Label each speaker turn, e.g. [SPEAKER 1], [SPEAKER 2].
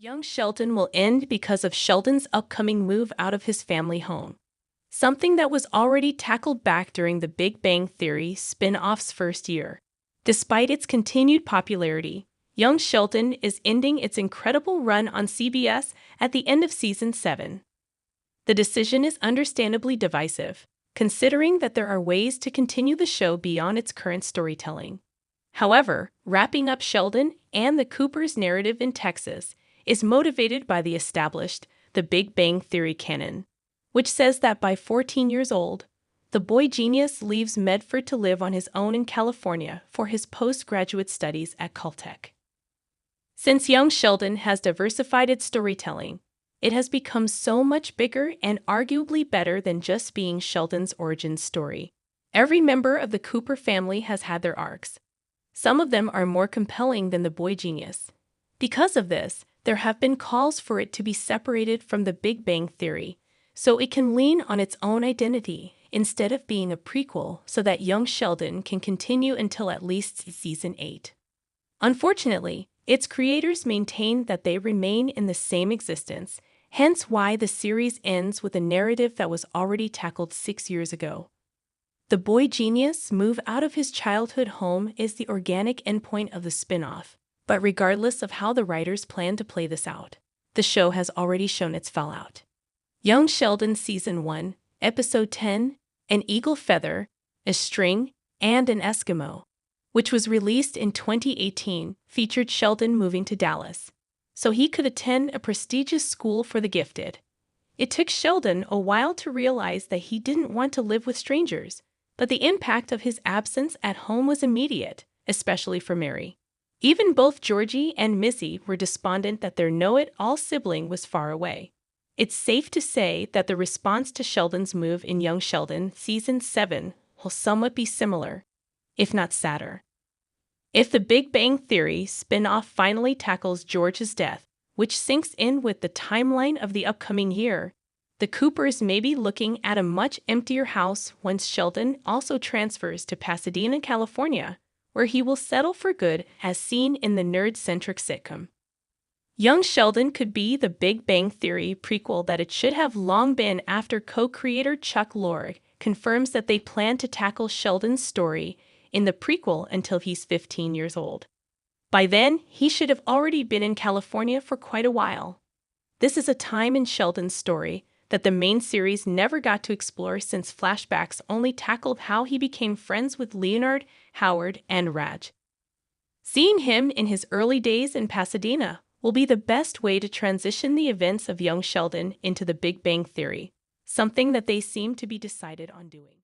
[SPEAKER 1] Young Sheldon will end because of Sheldon's upcoming move out of his family home, something that was already tackled back during the Big Bang Theory spin-off's first year. Despite its continued popularity, Young Sheldon is ending its incredible run on CBS at the end of season 7. The decision is understandably divisive, considering that there are ways to continue the show beyond its current storytelling. However, wrapping up Sheldon and the Cooper's narrative in Texas is motivated by the Big Bang Theory canon, which says that by 14 years old, the boy genius leaves Medford to live on his own in California for his postgraduate studies at Caltech. Since Young Sheldon has diversified its storytelling, it has become so much bigger and arguably better than just being Sheldon's origin story. Every member of the Cooper family has had their arcs. Some of them are more compelling than the boy genius. Because of this, there have been calls for it to be separated from the Big Bang Theory, so it can lean on its own identity instead of being a prequel so that Young Sheldon can continue until at least season 8. Unfortunately, its creators maintain that they remain in the same existence, hence why the series ends with a narrative that was already tackled 6 years ago. The boy genius move out of his childhood home is the organic endpoint of the spin-off, but regardless of how the writers plan to play this out, the show has already shown its fallout. Young Sheldon Season 1, Episode 10, An Eagle Feather, a String, and an Eskimo, which was released in 2018, featured Sheldon moving to Dallas so he could attend a prestigious school for the gifted. It took Sheldon a while to realize that he didn't want to live with strangers, but the impact of his absence at home was immediate, especially for Mary. Even both Georgie and Missy were despondent that their know-it-all sibling was far away. It's safe to say that the response to Sheldon's move in Young Sheldon Season 7 will somewhat be similar, if not sadder. If the Big Bang Theory spin-off finally tackles George's death, which syncs in with the timeline of the upcoming year, the Coopers may be looking at a much emptier house once Sheldon also transfers to Pasadena, California, where he will settle for good as seen in the nerd-centric sitcom. Young Sheldon could be the Big Bang Theory prequel that it should have long been after co-creator Chuck Lorre confirms that they plan to tackle Sheldon's story in the prequel until he's 15 years old. By then, he should have already been in California for quite a while. This is a time in Sheldon's story that the main series never got to explore since flashbacks only tackled how he became friends with Leonard, Howard, and Raj. Seeing him in his early days in Pasadena will be the best way to transition the events of Young Sheldon into the Big Bang Theory, something that they seem to be decided on doing.